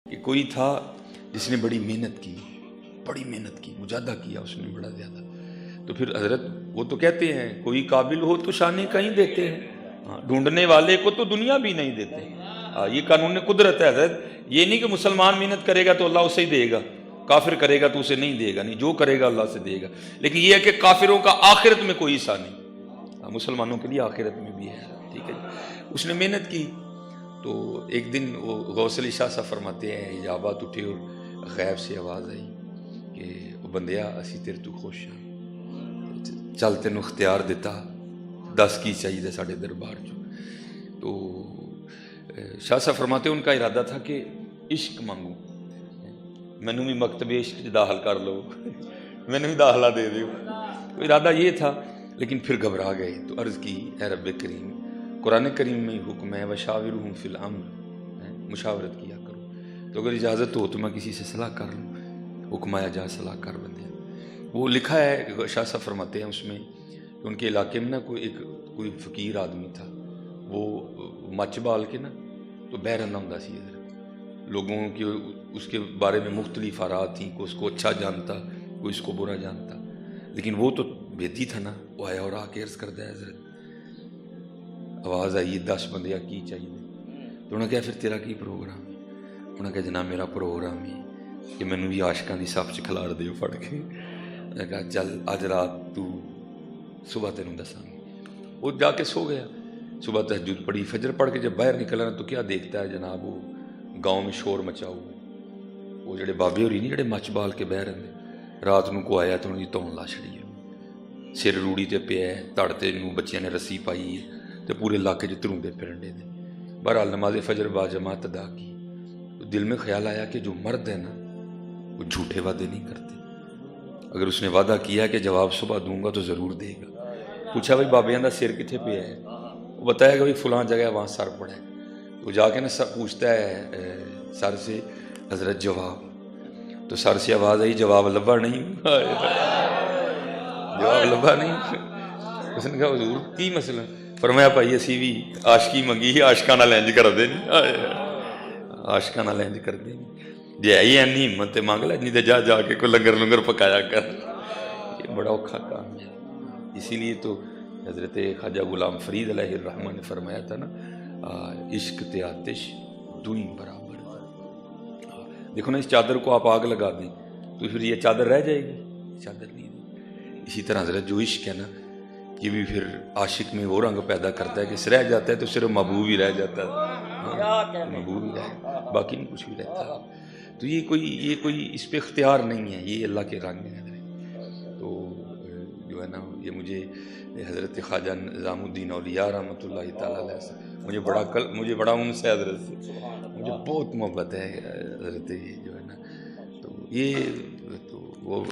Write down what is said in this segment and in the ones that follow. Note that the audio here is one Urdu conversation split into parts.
کہ کوئی تھا جس نے بڑی محنت کی مجاہدہ کیا اس نے بڑا زیادہ، تو پھر حضرت وہ تو کہتے ہیں کوئی قابل ہو تو شانے کہیں دیتے ہیں، ڈھونڈنے والے کو تو دنیا بھی نہیں دیتے۔ یہ قانون قدرت ہے حضرت، یہ نہیں کہ مسلمان محنت کرے گا تو اللہ اسے ہی دے گا، کافر کرے گا تو اسے نہیں دے گا، نہیں، جو کرے گا اللہ سے دے گا۔ لیکن یہ ہے کہ کافروں کا آخرت میں کوئی حصہ نہیں، مسلمانوں کے لیے آخرت میں بھی ہے، ٹھیک ہے جی۔ اس نے محنت کی تو ایک دن وہ غوث علی شاہ صاحب فرماتے ہیں حجابات اٹھے اور غیب سے آواز آئی کہ وہ بندیا اسی تیرے تو خوش ہاں، چل تینوں اختیار دیتا، دس کی چاہیے ساڑھے دربار چو۔ تو شاہ صاحب فرماتے ہیں ان کا ارادہ تھا کہ عشق مانگوں، مینوں بھی مکتب عشق داخل کر لو، مینوں بھی داخلہ دے دیو، تو ارادہ یہ تھا، لیکن پھر گھبرا گئے تو عرض کی اے رب کریم، قرآن کریم میں حکم ہے وشاورہم فی الامر، مشاورت کیا کرو، تو اگر اجازت ہو تو میں کسی سے صلاح کر لوں، حکم آیا جا صلاح کر بندے۔ وہ لکھا ہے شاہ صاحب فرماتے ہیں اس میں کہ ان کے علاقے میں نا کوئی فقیر آدمی تھا، وہ مچ بال کے نا تو بہرن ہوں سی ادھر، لوگوں کی اس کے بارے میں مختلف آرات تھیں، کوئی اس کو اچھا جانتا، کوئی اس کو برا جانتا، لیکن وہ تو بیتی تھا نا، وہ آیا اور آ کے عرض کردہ ہے حضرت آواز آئی 10 بندیا کی چاہیے، تو انہوں نے کہا پھر تیرا کی پروگرام ہے؟ انہوں نے کہا جناب میرا پروگرام ہے کہ مینوں بھی عاشقاں دی صف چ کھلار دیو پڑھ کے۔ میں نے کہا چل اج رات تو صبح تینوں دساں گے۔ وہ جا کے سو گیا، صبح تہجد پڑھی، فجر پڑھ کے جب باہر نکلا تو کیا دیکھتا ہے جناب، وہ گاؤں میں شور مچا ہوا، وہ جڑے بابے ہوری نہیں جڑے مچ بال کے بہ رہے رات نو کو آیا تو انہوں نے تون لا چھڑی ہے، سر روڑی تے پیا ہے، تڑ تے نو بچیاں نے رسی پائی ہے تے پورے علاقے چ تروندے پھرن دے۔ بہرحال نماز فجر با جماعت ادا کی، تو دل میں خیال آیا کہ جو مرد ہے نا وہ جھوٹے وعدے نہیں کرتے، اگر اس نے وعدہ کیا کہ جواب صبح دوں گا تو ضرور دے گا۔ پوچھا بھائی بابیاں دا سر کتنے پہ ہے؟ وہ بتایا کہ بھائی فلاں جگہ وہاں سر پڑا ہے۔ وہ جا کے نا پوچھتا ہے سر سے حضرت جواب، تو سر سے آواز آئی جواب لبا نہیں، جواب لبا نہیں۔ اس نے کہا حضور کی مسئلہ؟ فرمایا بھائی اسی بھی عاشقی منگی، عاشقاں نال انج کردے نہیں، عاشقاں نال انج کردے نہیں، جے آئی اینی ہمت تے مانگ لے، نہیں تے جا کے کوئی لنگر پکایا کر۔ یہ بڑا اوکھا کام ہے، اسی لیے تو حضرت خواجہ غلام فرید علیہ الرحمہ نے فرمایا تھا نا عشق تے آتش دوئی برابر۔ دیکھو نا اس چادر کو آپ آگ لگا دیں تو پھر یہ چادر رہ جائے گی؟ چادر نہیں دے۔ اسی طرح حضرت جو عشق ہے نا یہ بھی پھر عاشق میں وہ رنگ پیدا کرتا ہے کہ رہ جاتا ہے تو صرف محبوب ہی رہ جاتا ہے، محبوب ہی رہ، باقی نہیں کچھ بھی رہتا۔ تو یہ کوئی اس پہ اختیار نہیں ہے، یہ اللہ کے رنگ ہیں۔ تو جو ہے نا یہ مجھے حضرت خواجہ نظام الدین اولیاء رحمۃ اللہ تعالیٰ علیہ سے مجھے بڑا انس ہے حضرت سے، مجھے بہت محبت ہے حضرت جو ہے نا۔ تو یہ تو وہ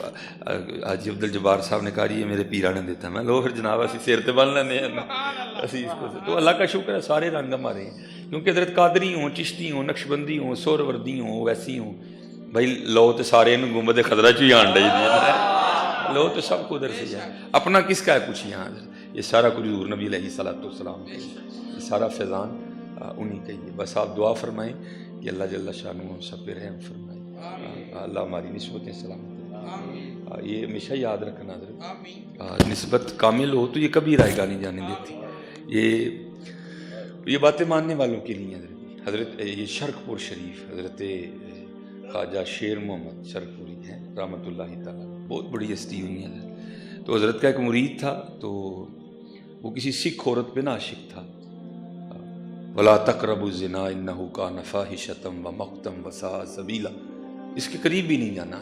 حاجی عبد الجبار صاحب نے کہا یہ میرے پیرا نے دیتا، میں لو پھر جناب اسی سیر تے بن لینے ہیں اسی اس کو۔ تو اللہ کا شکر ہے سارے رنگ ہمارے ہیں، کیونکہ حضرت قادری ہوں، چشتی ہوں، نقشبندی ہوں، سہروردی ہوں، ویسی ہوں، بھائی لو تو سارے گنبد خضرا چ ہی آن ڈی دی، لو تو سب کو ادھر سے جائے، اپنا کس کا ہے کچھ یہاں؟ یہ سارا کچھ حضور نبی علیہ الصلوۃ والسلام ہے، یہ سارا فیضان انہی کا ہی ہے۔ بس آپ دعا فرمائیں کہ اللہ جل شانہ ہم سب پہ رحم فرمائے، اللہ ہماری نسبتیں سلامت رکھے۔ یہ ہمیشہ یاد رکھنا حضرت، نسبت کامل ہو تو یہ کبھی رائے گاہ نہیں جانے دیتی، یہ باتیں ماننے والوں کے لیے حضرت یہ شرق پور شریف حضرت خواجہ شیر محمد شرق پوری ہیں رحمۃ اللہ تعالیٰ، بہت بڑی ہستی ہوئی ہیں۔ تو حضرت کا ایک مرید تھا، تو وہ کسی سکھ عورت پہ نا عاشق تھا، وَلَا تَقْرَبُوا الزِّنَا إِنَّهُ كَانَ فَاحِشَةً وَمَقْتًا وَسَاءَ سَبِيلًا، اس کے قریب بھی نہیں جانا۔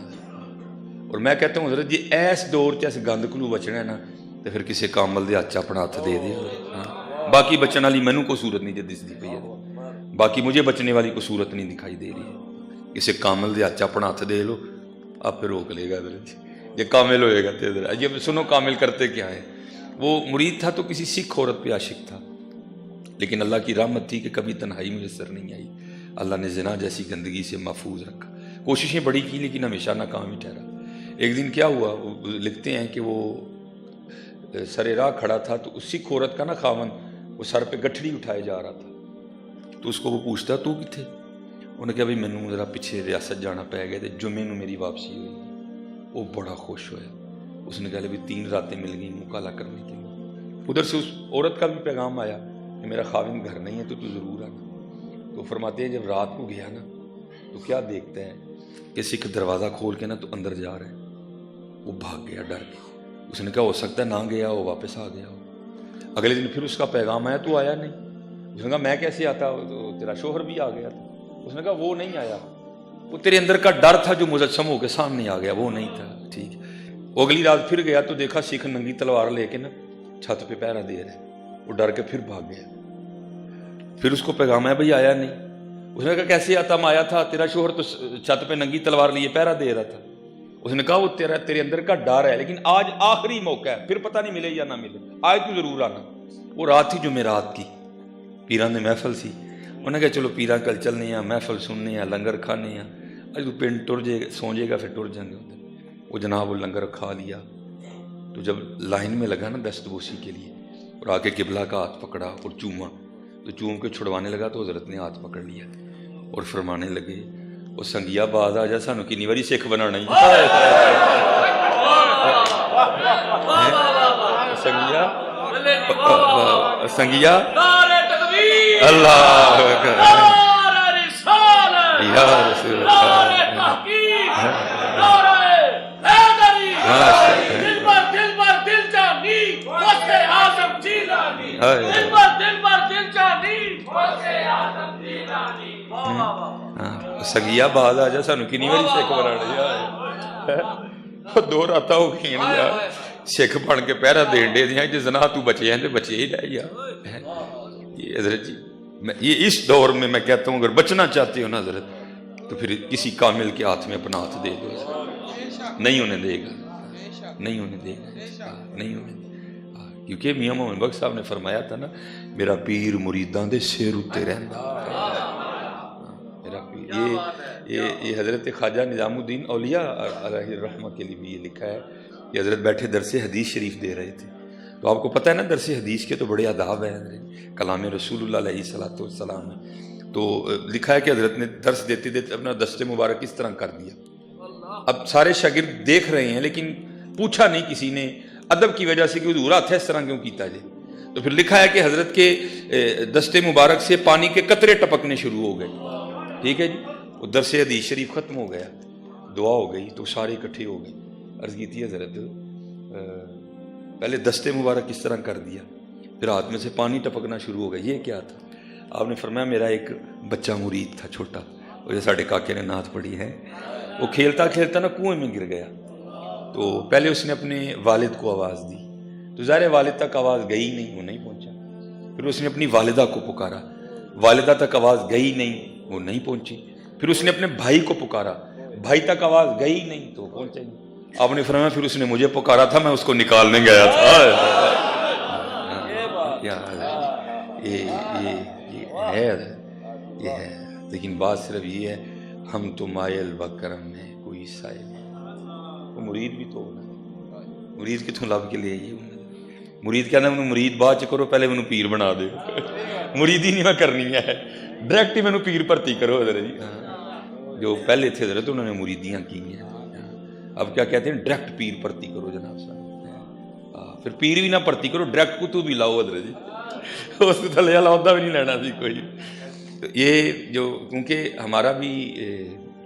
اور میں کہتا ہوں حضرت جی ایس دور چ گند کلو بچنا ہے نا تو پھر کسی کامل دے ہاتھ اپنا ہاتھ دے دے، باقی بچن والی مینوں کوئی صورت نہیں دستی پئی ہے، باقی مجھے بچنے والی کوئی صورت نہیں دکھائی دے رہی، کسی کامل دے ہاتھ اپنا ہاتھ دے لو، آپ پھر روک لے گا حضرت، یہ کامل ہوئے گا تو ادھر یہ سنو کامل کرتے کیا ہے۔ وہ مرید تھا تو کسی سکھ عورت پہ عاشق تھا، لیکن اللہ کی رحمت تھی کہ کبھی تنہائی میسر نہیں آئی، اللہ نے زنا جیسی گندگی سے محفوظ رکھا، کوششیں بڑی کی لیکن ہمیشہ ناکام ہی ٹھہرا۔ ایک دن کیا ہوا، وہ لکھتے ہیں کہ وہ سر راہ کھڑا تھا تو اس سکھ عورت کا نا خاون وہ سر پہ گٹھڑی اٹھائے جا رہا تھا، تو اس کو وہ پوچھتا تو کتھے؟ انہیں کہا بھائی مینوں ذرا پیچھے ریاست جانا پی گیا تو جمعے نوں میری واپسی ہوئی. وہ بڑا خوش ہوا. اس نے کہا بھی 3 راتیں مل گئیں منہ کالا کرنے کے لیے. ادھر سے اس عورت کا بھی پیغام آیا کہ میرا خاوند گھر نہیں ہے تو ضرور آنا. تو فرماتے ہیں جب رات کو گیا نا تو کیا دیکھتا ہے کہ سکھ دروازہ کھول کے نا تو اندر جا رہا ہے. وہ بھاگ گیا ڈر کے. اس نے کہا ہو سکتا ہے نہ گیا ہو واپس آ گیا ہو. اگلے دن پھر اس کا پیغام آیا تو آیا نہیں. اس نے کہا میں کیسے آتا, تو تیرا شوہر بھی آ گیا تھا. اس نے کہا وہ نہیں آیا, وہ تیرے اندر کا ڈر تھا جو مجسم ہو کے سامنے آ گیا, وہ نہیں تھا. ٹھیک. وہ اگلی رات پھر گیا تو دیکھا سکھ ننگی تلوار لے کے نا چھت پہ پہرا دے رہے. وہ ڈر کے پھر بھاگ گیا. پھر اس کو پیغام آیا بھائی آیا نہیں. اس نے کہا کیسے آتا, میں آیا تھا, تیرا شوہر تو چھت پہ ننگی تلوار لیے پہرا دے رہا تھا. اس نے کہا وہ تیرے اندر کا ڈر ہے, لیکن آج آخری موقع ہے, پھر پتہ نہیں ملے یا نہ ملے, آج تو ضرور آنا. وہ رات تھی جمعرات کی, پیران نے محفل سی. انہوں نے کہا چلو پیران کل چلنے ہیں, محفل سننے ہیں, لنگر کھانے ہیں. اج تو پنڈ ٹر جائے گا, سو جائے گا, پھر ٹر جائیں گے. وہ جناب وہ لنگر کھا لیا. تو جب لائن میں لگا نا دست بوسی کے لیے اور آ کے قبلہ کا ہاتھ پکڑا اور چوما, تو چوم کے چھڑوانے لگا تو حضرت نے ہاتھ پکڑ لیا اور فرمانے لگے وہ سنگیا باز آ جا, سانو کنی واری سکھ بنانا ہی. سنگیا اللہ سگیا باز آ جا, سانو کنی واری سکھ بنا. 2 رات ہو گئی یار سکھ بن کے پہرا دین دے دیا جی زنا تو بچے ہیں تو بچے ہی رہ یار. یہ حضرت جی یہ اس دور میں میں کہتا ہوں اگر بچنا چاہتے ہو نا حضرت تو پھر کسی کامل کے ہاتھ میں اپنا ہاتھ دے دو. نہیں ہونے دے گا, نہیں ہونے دے گا, نہیں ہونے دے گا. کیونکہ میاں محمد بخش صاحب نے فرمایا تھا نا میرا پیر مریداں دے سیر اتے رہندا. میرا پیر یہ حضرت خواجہ نظام الدین اولیاء علیہ الرحمہ کے لیے بھی یہ لکھا ہے کہ حضرت بیٹھے درس حدیث شریف دے رہے تھے. تو آپ کو پتہ ہے نا درس حدیث کے تو بڑے آداب ہیں, کلام رسول اللہ علیہ الصلوۃ والسلام ہے. تو لکھا ہے کہ حضرت نے درس دیتے دیتے اپنا دست مبارک اس طرح کر دیا. اب سارے شاگرد دیکھ رہے ہیں لیکن پوچھا نہیں کسی نے, ادب کی وجہ سے کہ حضور ہاتھ اس طرح کیوں کیتا جائے. تو پھر لکھا ہے کہ حضرت کے دست مبارک سے پانی کے قطرے ٹپکنے شروع ہو گئے. ٹھیک ہے جی. وہ درس حدیث شریف ختم ہو گیا, دعا ہو گئی تو سارے اکٹھے ہو گئے. عرض کی تھی حضرت پہلے دست مبارک اس طرح کر دیا, پھر ہاتھ میں سے پانی ٹپکنا شروع ہو گیا, یہ کیا تھا؟ آپ نے فرمایا میرا ایک بچہ مرید تھا چھوٹا, وہ جو ساڑھے کاکے نے نعت پڑھی ہے, وہ کھیلتا کھیلتا نا کنویں میں گر گیا. تو پہلے اس نے اپنے والد کو آواز دی, تو ظاہر والد تک آواز گئی نہیں, وہ نہیں پہنچا. پھر اس نے اپنی والدہ کو پکارا, والدہ تک آواز گئی نہیں, وہ نہیں پہنچی. پھر اس نے اپنے بھائی کو پکارا, بھائی تک آواز گئی نہیں تو وہ پہنچا نہیں. آپ نے فرمایا پھر اس نے مجھے پکارا تھا, میں اس کو نکالنے گیا تھا. یہ ہے. لیکن بات صرف یہ ہے ہم تو مائل بکرم میں کوئی سائل, وہ مرید بھی تو ہونا, مرید کتوں لب کے لے آئیے. مرید کہنا میں مرید بعد چ کرو, پہلے میں پیر بنا دے. مرید ہی نہیں میں کرنی ہے, ڈائریکٹ ہی میں پیر بھرتی کرو. حضرت جی جو پہلے تھے حضرت انہوں نے مریدیاں کی ہیں, اب کیا کہتے ہیں ڈائریکٹ پیر بھرتی کرو جناب صاحب. پھر پیر بھی نہ بھرتی کرو, ڈائریکٹ کتب بھی لاؤ. حضرت جی اس کو تھلے والا عہدہ بھی نہیں لینا سی کوئی. تو یہ جو کیونکہ ہمارا بھی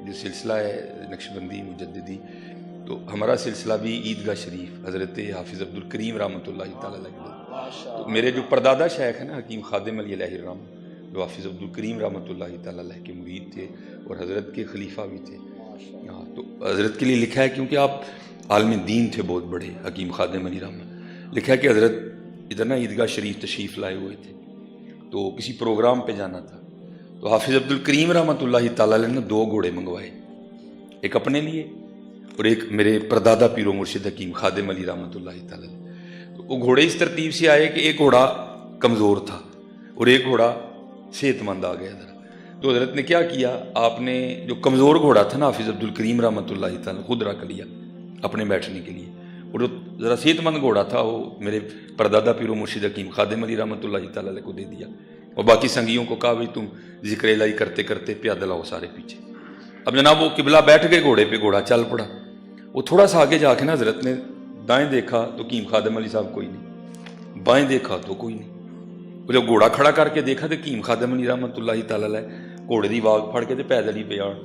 جو سلسلہ ہے نقشبندی مجددی, تو ہمارا سلسلہ بھی عیدگاہ شریف حضرت حافظ عبد الکریم رحمۃ اللہ تعالیٰ علیہ. تو میرے جو پردادا شیخ ہیں نا حکیم خادم علی علیہ الرحمہ, جو حافظ عبد الکریم رحمۃ اللہ تعالیٰ علیہ کے مرید تھے اور حضرت کے خلیفہ بھی تھے. تو حضرت کے لیے لکھا ہے کیونکہ آپ عالم دین تھے بہت بڑے, حکیم خادم علی رحمہ, لکھا ہے کہ حضرت ادھر نا عیدگاہ شریف تشریف لائے ہوئے تھے, تو کسی پروگرام پہ جانا تھا. تو حافظ عبد الکریم رحمۃ اللہ تعالیٰ علیہ نے 2 گھوڑے منگوائے, ایک اپنے لیے اور ایک میرے پردادا پیر و مرشد حکیم خادم علی رحمۃ اللہ تعالیٰ. تو وہ گھوڑے اس ترتیب سے آئے کہ ایک گھوڑا کمزور تھا اور ایک گھوڑا صحت مند آ گیا. تو حضرت نے کیا کیا, آپ نے جو کمزور گھوڑا تھا نا حافظ عبد الکریم رحمۃ اللہ تعالیٰ خود رکھ لیا اپنے بیٹھنے کے لیے, اور جو ذرا صحت مند گھوڑا تھا وہ میرے پردادا پیر و مرشد حکیم خادم علی رحمۃ اللہ تعالیٰ کو دے دیا اور باقی سنگیوں کو کہا بھائی تم ذکر الہی کرتے کرتے پیادل آؤ سارے پیچھے. اب جناب وہ قبلہ بیٹھ گئے گھوڑے پہ, گھوڑا چل پڑا. وہ تھوڑا سا آگے جا کے نا حضرت نے دائیں دیکھا تو کیم خادم علی صاحب کوئی نہیں, بائیں دیکھا تو کوئی نہیں. وہ جب گھوڑا کھڑا کر کے دیکھا تو کیم خادم علی رحمۃ اللہ تعالی علیہ گھوڑے دی واگ پھڑ کے تے پیدل ہی پہ آن.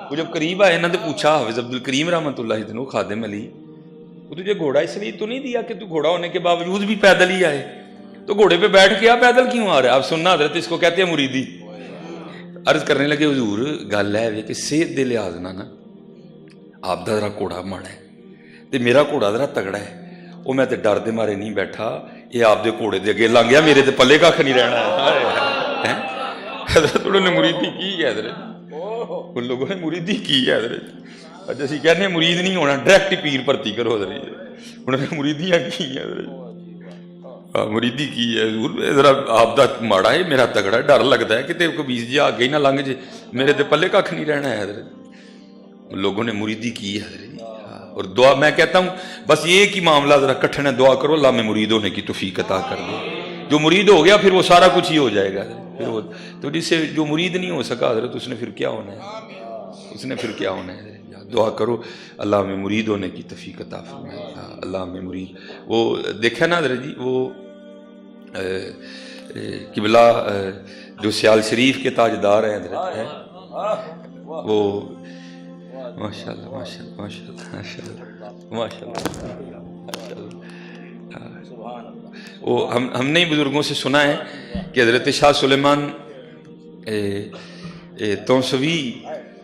وہ جب قریب آئے نا تو پوچھا حافظ عبد الکریم رحمۃ اللہ تعالی خادم علی, وہ تجھے گھوڑا اس لیے تو نہیں دیا کہ تو گھوڑا ہونے کے باوجود بھی پیدل ہی آئے, تو گھوڑے پہ بیٹھ کے پیدل کیوں آ رہا ہے؟ اب سننا حضرت, اس کو کہتے ہیں مریدی. عرض کرنے لگے حضور گل ہے کہ صحت دے لحاظ نا آپ دا ذرا گھوڑا ماڑا ہے تے میرا گھوڑا ذرا تگڑا ہے, وہ میں تے ڈر دے مارے نہیں بیٹھا, یہ آپ دے گھوڑے دے اگے لنگ گیا, میرے تے پلے کھ نہیں رہنا ہے. حضرت انہوں نے مریدی کی ہے حضرت, ان لوگوں نے مریدی کی ہے حضرت. اچھا اسی کہنے ہیں مرید نہیں ہونا, ڈائریکٹ پیر بھرتی کرو حضرت. انہوں نے مریدیاں کی ہیں حضرت, مریدی کی ہے. ذرا آپ دا ماڑا ہے, میرا تگڑا ہے, ڈر لگتا ہے کہ تیرے کو بیس جی آگے ہی نہ لنگ جے, میرے تے پلے کھ نہیں رہنا ہے حضرت. لوگوں نے مریدی کی ہے حضرت. اور دعا میں کہتا ہوں بس یہ کہ معاملہ ذرا کٹھن ہے, دعا کرو اللہ میں مرید ہونے کی توفیق عطا کر دے. جو مرید ہو گیا پھر وہ سارا کچھ ہی ہو جائے گا. پھر وہ تو جس سے جو مرید نہیں ہو سکا حضرت, اس نے پھر کیا ہونا ہے, اس نے پھر کیا ہونا ہے. دعا کرو اللہ میں مرید ہونے کی توفیق عطا فرمائے. اللہ میں مرید. وہ دیکھا نا حضرت جی, وہ قبلہ جو سیال شریف کے تاجدار ہیں حضرت ہے, وہ ماشاء اللہ ماشاء اللہ ماشاء اللہ ماشاء اللہ ماشاء اللہ. وہ ہم نے بزرگوں سے سنا ہے کہ حضرت شاہ سلیمان توسوی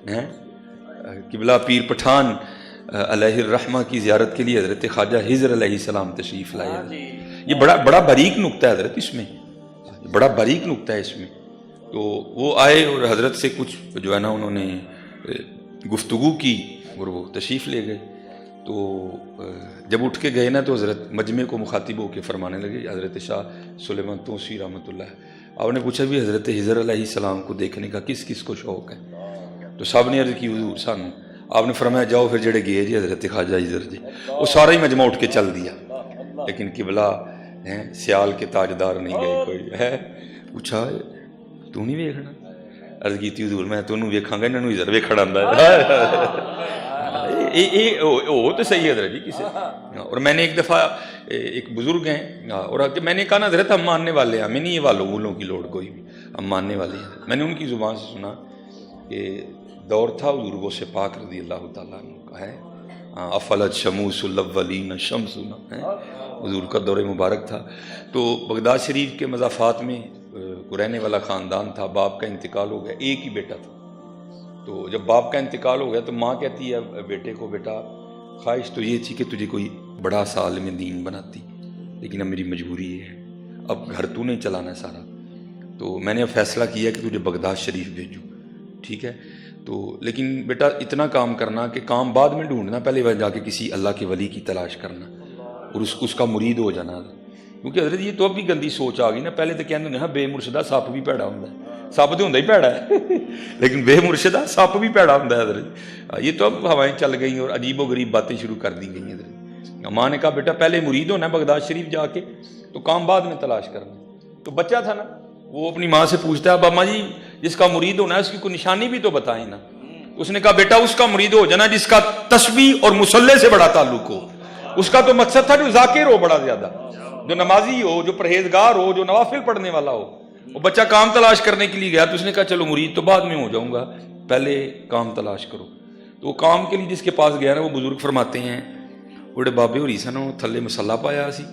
ہیں قبلہ پیر پٹھان علیہ الرحمہ کی زیارت کے لیے حضرت خواجہ ہجر علیہ السلام تشریف لائے. یہ بڑا باریک نکتہ ہے حضرت, اس میں بڑا باریک نکتہ ہے اس میں. تو وہ آئے اور حضرت سے کچھ جو ہے نا انہوں نے گفتگو کی اور وہ تشریف لے گئے. تو جب اٹھ کے گئے نا تو حضرت مجمع کو مخاطب ہو کے فرمانے لگے, حضرت شاہ سلیمان توسی رحمۃ اللہ, آپ نے پوچھا بھی حضرت ہجر علیہ السلام کو دیکھنے کا کس کس کو شوق ہے؟ تو صاحب نے عرض کی حضور سانو. آپ نے فرمایا جاؤ پھر جڑے گئے جی حضرت خواجہ ہجر جی, وہ سارا ہی مجمع اٹھ کے چل دیا, لیکن قبلہ سیال کے تاجدار نہیں گئے. کوئی ہے پوچھا تو نہیں ویکھنا؟ عرض کی حضور میں تو ویکھاں گا, انہوں نے ہجر ویکھنا آندا ہے. وہ تو صحیح حضرت جی کسی. اور میں نے ایک دفعہ ایک بزرگ ہیں اور میں نے کہا نا حضرت ہم ماننے والے ہیں, ہمیں نہیں یہ والوں کی لوڑ کوئی بھی, ہم ماننے والے ہیں. میں نے ان کی زبان سے سنا کہ دور تھا حضور غوث پاک رضی اللہ تعالیٰ عنہ کا ہے, افلت شموس الاولین شمسنا ہے, حضور کا دور مبارک تھا. تو بغداد شریف کے مضافات میں رہنے والا خاندان تھا, باپ کا انتقال ہو گیا, ایک ہی بیٹا تھا. تو جب باپ کا انتقال ہو گیا تو ماں کہتی ہے بیٹے کو, بیٹا خواہش تو یہ تھی کہ تجھے کوئی بڑا سا عالم دین بناتی, لیکن اب میری مجبوری یہ ہے, اب گھر تو نہیں چلانا سارا, تو میں نے اب فیصلہ کیا کہ تجھے بغداد شریف بھیجوں. ٹھیک ہے, تو لیکن بیٹا اتنا کام کرنا کہ کام بعد میں ڈھونڈنا, پہلے جا کے کسی اللہ کے ولی کی تلاش کرنا اور اس کا مرید ہو جانا. کیونکہ حضرت یہ تو اب بھی گندی سوچ آ گئی نا. پہلے تو کہتے ہیں بے مرشدہ سپ بھی پیڑا ہوں, سپ تو ہوں ہی پیڑا ہے لیکن بے مرشدہ سپ بھی پیڑا ہوں حضرت. یہ تو اب ہوائیں چل گئیں اور عجیب و غریب باتیں شروع کر دی گئی حضرت. ماں نے کہا بیٹا پہلے مرید ہونا ہے بغداد شریف جا کے, تو کام بعد میں تلاش کرنا. تو بچہ تھا نا, وہ اپنی ماں سے پوچھتا ہے ابا جی جس کا مرید ہونا ہے اس کی کوئی نشانی بھی تو بتائیں نا. اس نے کہا بیٹا اس کا مرید ہو جانا جس کا تسبیح اور مصلی سے بڑا تعلق ہو. اس کا تو مقصد تھا جو ذاکر ہو بڑا زیادہ, جو نمازی ہو, جو پرہیزگار ہو, جو نوافل پڑھنے والا ہو. وہ بچہ کام تلاش کرنے کے لیے گیا تو اس نے کہا چلو مرید تو بعد میں ہو جاؤں گا, پہلے کام تلاش کرو. تو وہ کام کے لیے جس کے پاس گیا نا, وہ بزرگ فرماتے ہیں بڑے بابے ہو رہی سن, تھلے مسلا پایا سی,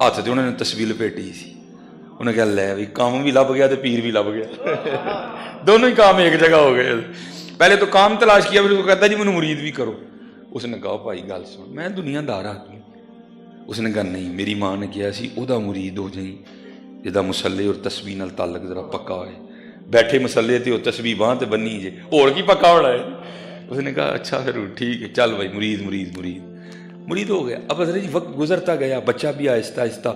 ہاتھ سے انہوں نے تسبیح لپیٹی سی. انہیں کہا لے بھی کام بھی لب گیا تو پیر بھی لب گیا دونوں ہی کام ایک جگہ ہو گئے. پہلے تو کام تلاش کیا, پھر وہ کہتا جی مجھے مرید بھی کرو. اس نے کہا بھائی گل سن, میں دنیا دار آدمی. اس نے کہا نہیں, میری ماں نے کیا سی او دا مرید ہو جائیں جدا مسلے اور تسبیح نال تعلق ذرا پکا ہوئے. بیٹھے مسلے تے اور تسبیح باں تے بنی جے, اور کی پکا ہونا ہے. اس نے کہا اچھا پھر ٹھیک ہے چل بھائی مرید مرید مرید مرید ہو گیا. اب حضرت جی وقت گزرتا گیا, بچہ بھی آہستہ آہستہ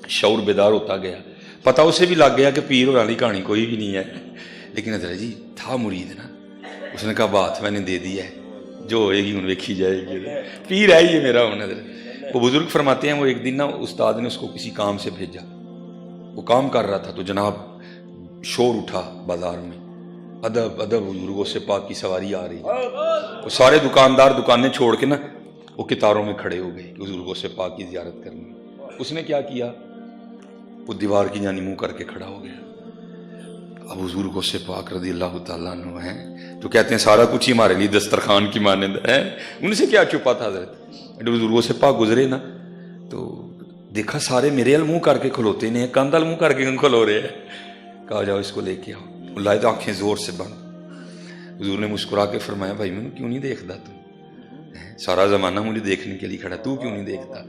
شعور بیدار ہوتا گیا, پتہ اسے بھی لگ گیا کہ پیر ہونے والی کہانی کوئی بھی نہیں ہے, لیکن حضرت جی تھا مرید نا. اس نے کہا بات میں نے دے دی ہے, جو ہوئے گی انہیں ویکھی جائے گی, پیر ہے یہ میرا. انہیں وہ بزرگ فرماتے ہیں وہ ایک دن نا استاد نے اس کو کسی کام سے بھیجا, وہ کام کر رہا تھا تو جناب شور اٹھا بازار میں، ادب ادب حضور غوث پاک کی سواری آ رہی ہے۔ وہ سارے دکاندار دکانیں چھوڑ کے نا وہ کتاروں میں کھڑے ہو گئے کہ حضور غوث پاک کی زیارت کرنی۔ اس نے کیا کیا، وہ دیوار کی جانی منہ کر کے کھڑا ہو گیا۔ اب حضور غوث پاک رضی اللہ تعالیٰ عنہ ہیں جو کہتے ہیں سارا کچھ ہی ہمارے لیے دسترخوان کی مانند ہے، ان سے کیا چھپا تھا حضرت۔ جب حضور غوث پاک گزرے نا تو دیکھا سارے میرے منہ کر کے کھلوتے نہیں، کاندل منہ کر کے کھلو رہے ہیں۔ کہا جاؤ اس کو لے کے آؤ، لائے تو آنکھیں زور سے بند۔ حضور نے مسکرا کے فرمایا بھائی میں کیوں نہیں دیکھتا، تو سارا زمانہ مجھے دیکھنے کے لیے کھڑا، تو کیوں نہیں دیکھتا؟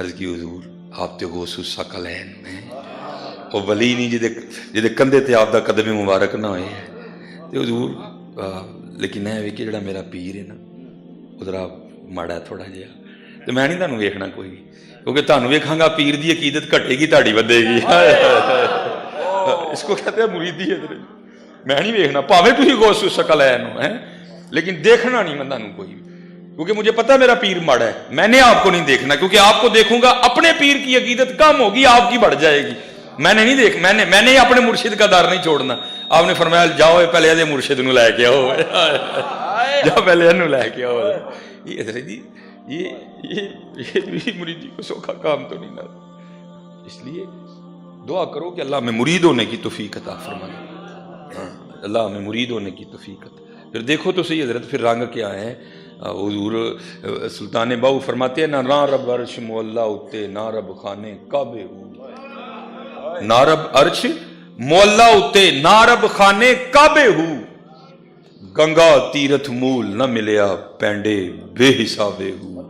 عرض کی حضور آپ تے غوث الثقلین ہیں، وہ ولی نہیں جدے کندھے تے آپ دا قدم مبارک نہ ہوئے تے حضور، لیکن اے کہ جڑا میرا پیر ہے نا ادھر ماڑا ہے تھوڑا جہا، تے میں نہیں تانوں ویکھنا کوئی بھی، کیونکہ تانوں ویکھاں گا پیر دی عقیدت گھٹے گی تہاڈی ودے گی۔ اس کو کہتے ہیں مریدی ہے، میں نہیں ویکھنا پاویں تسی غوث الثقلین ہو ہیں، لیکن دیکھنا نہیں میں تانوں کوئی بھی، کیونکہ مجھے پتا میرا پیر ماڑا ہے، میں نے آپ کو نہیں دیکھنا، کیونکہ آپ کو دیکھوں گا اپنے پیر کی عقیدت کم ہوگی، آپ کی بڑھ جائے گی۔ میں نے نہیں دیکھ میں نے اپنے مرشد کا در نہیں چھوڑنا۔ آپ نے فرمایا جاؤ پہلے یہ مرشد نو لے کے آؤ، جاؤ پہلے انو لے کے آؤ۔ یہ حضرت جی یہ مریدی کو سوکھا کام تو نہیں نہ، اس لیے دعا کرو کہ اللہ میں مرید ہونے کی توفیق عطا فرمائے، اللہ ہمیں مرید ہونے کی توفیق عطا۔ پھر دیکھو تو صحیح حضرت، پھر رنگ کیا ہے؟ حضور سلطان باؤ فرماتے ہیں نہ رب عرش مولا اتے نہ رب خانے کعبے ہو، نہ رب عرش مولا اتے نہ رب خانے کعبے ہو، گنگا تیرتھ مول نہ ملیا پینڈے بے حسابے ہو،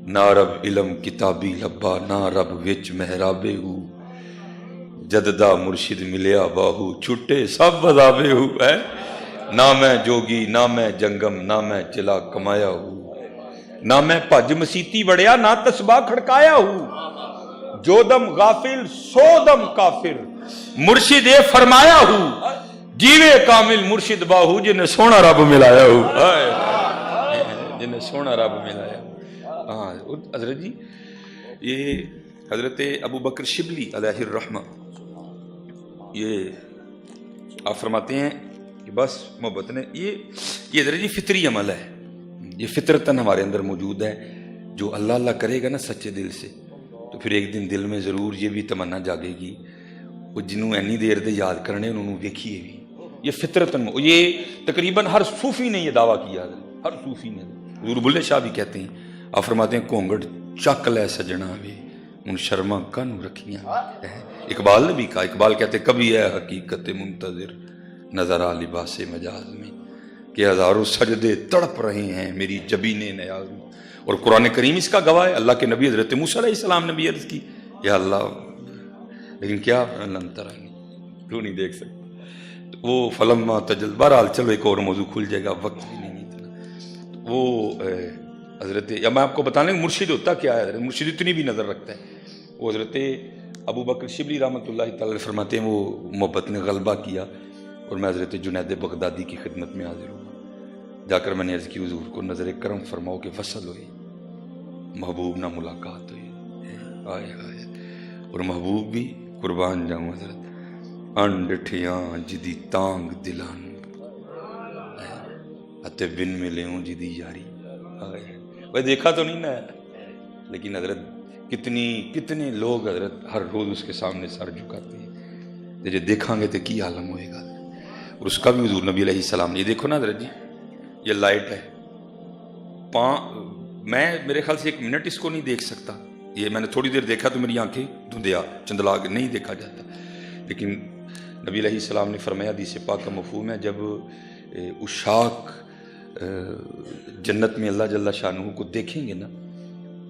نہ رب علم کتابی لبا نہ رب وچ محرابے ہو، جددہ مرشد ملیا باہو چھٹے سب عذابے ہو، نہ میں جوگی نہ میں جنگم نہ میں چلا کمایا ہوں، نہ میں بھج مسیتی وڑیا نہ تسباہ کھڑکایا ہوں، جو دم غافل سو دم کافر مرشد فرمایا ہوں، جیوے کامل مرشد باہو جنہیں سونا رب ملایا ہوں، جنہیں سونا رب ملایا ہوں۔ ہاں حضرت جی یہ حضرت ابو بکر شبلی علیہ الرحمہ یہ آپ فرماتے ہیں کہ بس محبت نے یہ حضرت جی فطری عمل ہے، یہ فطرتاً ہمارے اندر موجود ہے، جو اللہ اللہ کرے گا نا سچے دل سے تو پھر ایک دن دل میں ضرور یہ بھی تمنا جاگے گی، وہ جنہوں اینی دیر دے یاد کرنے انہوں ویکھیے بھی، یہ فطرتاً، یہ تقریباً ہر صوفی نے یہ دعویٰ کیا، ہر صوفی نے، حضور بلے شاہ بھی کہتے ہیں، آپ فرماتے ہیں کونگڑ چک لے سجنا وے ان شرما کن رکھیاں، اقبال نے بھی کہا، اقبال کہتے کبھی ہے حقیقت منتظر نظر آ لباس مجاز میں کہ ہزاروں سجدے تڑپ رہے ہیں میری جبین نیاز میں، اور قرآن کریم اس کا گواہ ہے، اللہ کے نبی حضرت موسیٰ علیہ السلام نے بھی عرض کی یا اللہ، لیکن کیا لن ترانی، تو نہیں دیکھ سکتا، وہ فلما تجل، بہرحال چلو ایک اور موضوع کھل جائے گا، وقت بھی نہیں اتنا، وہ حضرت، یا میں آپ کو بتانے مرشد ہوتا کیا ہے، حضرت مرشد اتنی بھی نظر رکھتا ہے، وہ حضرت ابو بکر شبلی رحمۃ اللہ تعالی فرماتے ہیں وہ محبت نے غلبہ کیا اور میں حضرت جنید بغدادی کی خدمت میں حاضر ہوا، جا کر میں نے عرض کی حضور کو نظر کرم فرماؤ کہ وصل ہوئی، محبوب نہ ملاقات ہوئی، آئے آئے، اور محبوب بھی قربان جاؤں حضرت انڈٹھیاں جدی تانگ دلان اتے بن ملے ہوں جدی یاری، وہ دیکھا تو نہیں نا، لیکن حضرت کتنے لوگ حضرت ہر روز اس کے سامنے سر جھکاتے ہیں، جب دیکھیں گے تو کی عالم ہوئے گا، اور اس کا بھی حضور نبی علیہ السلام نے، یہ دیکھو نا حضرت جی یہ لائٹ ہے، میں میرے خیال سے 1 منٹ اس کو نہیں دیکھ سکتا، یہ میں نے تھوڑی دیر دیکھا تو میری آنکھیں دھندیا چندلا کے نہیں دیکھا جاتا، لیکن نبی علیہ السلام نے فرمایا، حدیث پاک کا مفہوم ہے، جب عشاق جنت میں اللہ جل شانہ کو دیکھیں گے نا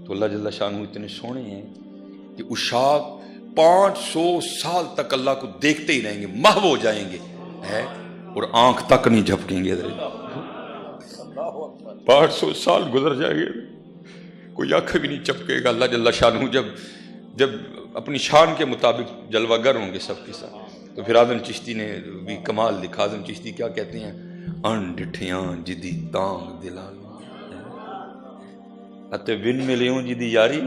تو اللہ جل شانہ اتنے سونے ہیں کہ عشاق 500 سال تک اللہ کو دیکھتے ہی رہیں گے، محو ہو جائیں گے، اور آنکھ تک نہیں جھپکیں گے، 500 سال گزر جائیں گے، کوئی آنکھ بھی نہیں چپکے گا، اللہ جل شانہ جب اپنی شان کے مطابق جلوہ گر ہوں گے سب کے ساتھ، تو پھر اعظم چشتی نے بھی کمال دکھا، اعظم چشتی کیا کہتے ہیں، انڈٹھیاں جدی تانگ دلان اتے بن ملیوں جدی یاری،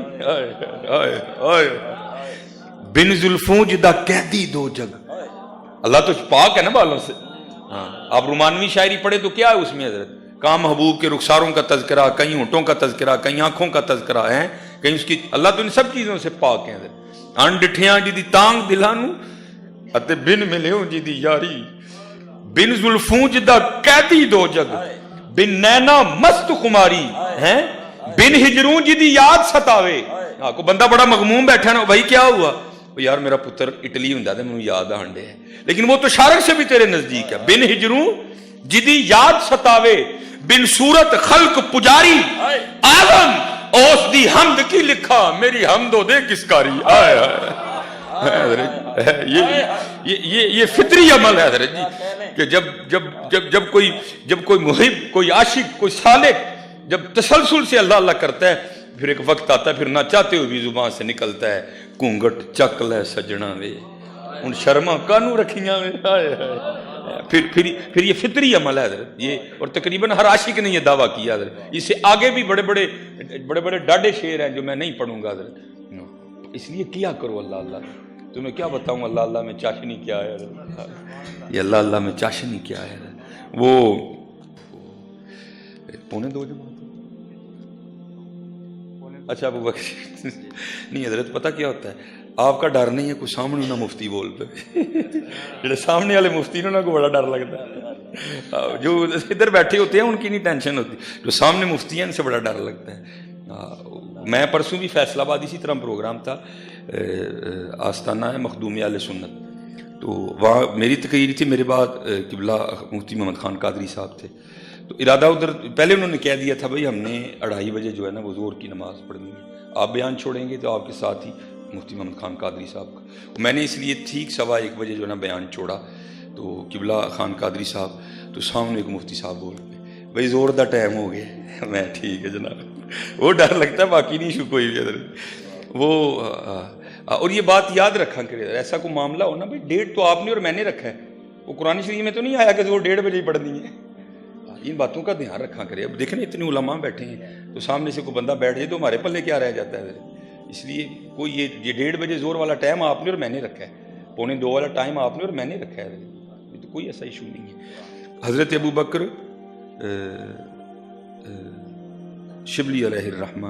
بن زلفوں جدا قیدی دو جگ. اللہ تو پاک ہے نا بالوں سے. ہاں آپ رومانوی شاعری پڑھے تو کیا ہے اس میں حضرت؟ کہاں محبوب کے رخساروں کا تذکرہ، کہیں ہونٹوں کا تذکرہ، کہیں آنکھوں کا تذکرہ ہے، کہیں اس کی. اللہ تو ان سب چیزوں سے پاک ہے حضرت. ان ڈٹھیاں جدی تانگ دلانو اتے بن ملیو جدی یاری، بن زلفوں جدا قیدی دو جگ، بن نینا مست خماری ہیں، بن ہجروں جدی یاد ستاوے. ہاں کو بندہ بڑا مغموم بیٹھا نا، بھائی کیا ہوا؟ یار میرا پتر اٹلی ہوں دے مجھے یاد آنڈے ہے، لیکن وہ تو شارک سے بھی تیرے نزدیک ہے. بن ہجروں جدی یاد ستاوے، بن صورت خلق پجاری، عالم اوس دی حمد کی لکھا، میری حمد و دے کس کاری. آئے آئے یہ فطری عمل ہے حضرت جی کہ جب کوئی محب، کوئی عاشق، کوئی سالک جب تسلسل سے اللہ اللہ کرتا ہے، پھر ایک وقت آتا ہے پھر نہ چاہتے ہوئے بھی زبان سے نکلتا ہے، کونگٹ چک لے سجنا وے ان شرما کانو رکھیاں وے. پھر یہ فطری عمل ہے حضرت یہ، اور تقریباً ہر عاشق نے یہ دعویٰ کیا حضرت. اس سے آگے بھی بڑے بڑے ڈاڈے شعر ہیں جو میں نہیں پڑھوں گا حضرت. اس لیے کیا کرو اللہ اللہ. تمہیں کیا بتاؤں اللہ اللہ میں چاشنی کیا ہے حضرت. یہ اللہ اللہ میں چاشنی کیا ہے حضرت. وہ 1:45 جماعت. اچھا ابو بکر نہیں حضرت پتہ کیا ہوتا ہے، آپ کا ڈر نہیں ہے کوئی سامنے نہ مفتی بول پہ. جڑے سامنے والے مفتی نے کو بڑا ڈر لگتا ہے، جو ادھر بیٹھے ہوتے ہیں ان کی نہیں ٹینشن ہوتی، جو سامنے مفتی ہیں ان سے بڑا ڈر لگتا ہے. میں پرسوں بھی فیصل آباد اسی طرح پروگرام تھا، آستانہ ہے مخدومی اہل سنت، تو وہاں میری تقریر تھی، میرے بعد قبلہ مفتی محمد خان قادری صاحب تھے. تو ارادہ ادھر پہلے انہوں نے کہہ دیا تھا بھائی ہم نے 2:30 بجے جو ہے نا وہ ظہر کی نماز پڑھنی ہے، آپ بیان چھوڑیں گے تو آپ کے ساتھ ہی مفتی محمد خان قادری صاحب کا. میں نے اس لیے ٹھیک 1:15 بجے جو ہے نا بیان چھوڑا، تو قبلہ خان قادری صاحب تو سامنے ایک مفتی صاحب بول پہ بھائی زور دا ٹائم ہو گیا. میں ٹھیک ہے جناب. وہ ڈر لگتا ہے، باقی نہیں ایشو کوئی بھی حضرت. وہ اور یہ بات یاد رکھا کرے، ایسا کوئی معاملہ ہو نا بھائی ڈیٹ تو آپ نے اور میں نے رکھا ہے، وہ قرآن شریف میں تو نہیں آیا کہ وہ 1:30 بجے ہی پڑھنی ہے. ان باتوں کا دھیان رکھا کرے. اب دیکھیں اتنے علماء بیٹھے ہیں تو سامنے سے کوئی بندہ بیٹھ جائے تو ہمارے پلے کیا رہ جاتا ہے. اس لیے کوئی یہ 1:30 بجے زور والا ٹائم آپ نے اور میں نے رکھا ہے، 1:45 والا ٹائم آپ نے اور میں نے رکھا ہے، یہ تو کوئی ایسا ایشو نہیں ہے. حضرت ابو بکر شبلی علیہ الرحمہ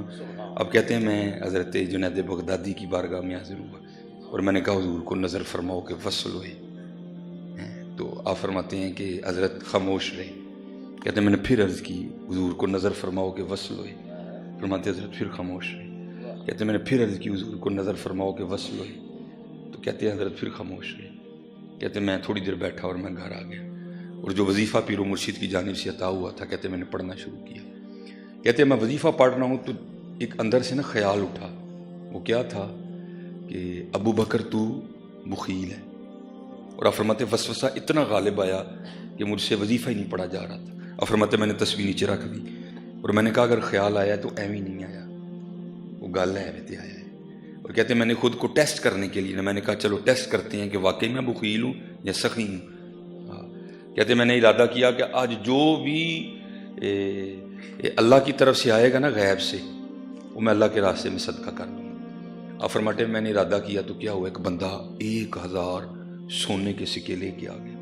اب کہتے ہیں میں حضرت جنید بغدادی کی بارگاہ میں حاضر ہوا اور میں نے کہا حضور کو نظر فرماؤ کہ وصل ہوئے. تو آپ فرماتے ہیں کہ حضرت خاموش رہے. کہتے ہیں میں نے پھر عرض کی حضور کو نظر فرماؤ کہ وصل ہوئے. فرماتے حضرت پھر خاموش رہے. کہتے ہیں میں نے پھر عرض کی حضور کو نظر فرماؤ کہ وصل ہوئے. تو کہتے ہیں حضرت پھر خاموش رہے. کہتے ہیں میں تھوڑی دیر بیٹھا اور میں گھر آ گیا اور جو وظیفہ پیر و مرشد کی جانب سے عطا ہوا تھا کہتے ہیں میں نے پڑھنا شروع کیا. کہتے ہیں میں وظیفہ پڑھ رہا ہوں تو ایک اندر سے نا خیال اٹھا. وہ کیا تھا کہ ابو بکر تو بخیل ہے. اور آپ فرماتے وسوسہ اتنا غالب آیا کہ مجھ سے وظیفہ ہی نہیں پڑھا جا رہا تھا. آپ فرماتے میں نے تسبیح نیچے رکھ دی اور میں نے کہا اگر خیال آیا تو ایویں نہیں آیا، وہ گل ہے ایویں آیا ہے. اور کہتے ہیں میں نے خود کو ٹیسٹ کرنے کے لیے میں نے کہا چلو ٹیسٹ کرتے ہیں کہ واقعی میں بخیل ہوں یا سخی ہوں. کہتے ہیں میں نے ارادہ کیا کہ آج جو بھی اللہ کی طرف سے آئے گا نا غیب سے وہ میں اللہ کے راستے میں صدقہ کر دوں. آپ فرماتے میں نے ارادہ کیا تو کیا ہوا ایک بندہ 1000 سونے کے سکے لے کے آ گیا.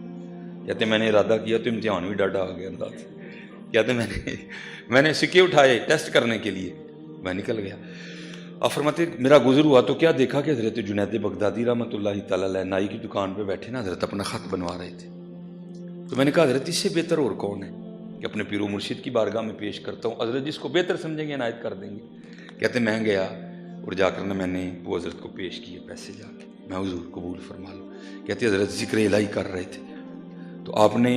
کہتے ہیں میں نے ارادہ کیا تو امتحان بھی ڈاڈا آ گیا انداز. کہتے ہیں میں نے سکے اٹھائے ٹیسٹ کرنے کے لیے، میں نکل گیا. آپ فرماتے میرا گزر ہوا تو کیا دیکھا کہ حضرت جنید بغدادی رحمۃ اللہ تعالی علیہ نائی کی دکان پہ بیٹھے نا حضرت اپنا خط بنوا رہے تھے. تو میں نے کہا حضرت اس سے بہتر اور کون ہے کہ اپنے پیر و مرشد کی بارگاہ میں پیش کرتا ہوں، حضرت جس کو بہتر سمجھیں گے عنایت کر دیں گے. کہتے میں گیا اور جا کر میں نے وہ حضرت کو پیش کیے پیسے جا کے، میں حضور قبول فرما لوں. کہتے حضرت ذکر الہی کر رہے تھے تو آپ نے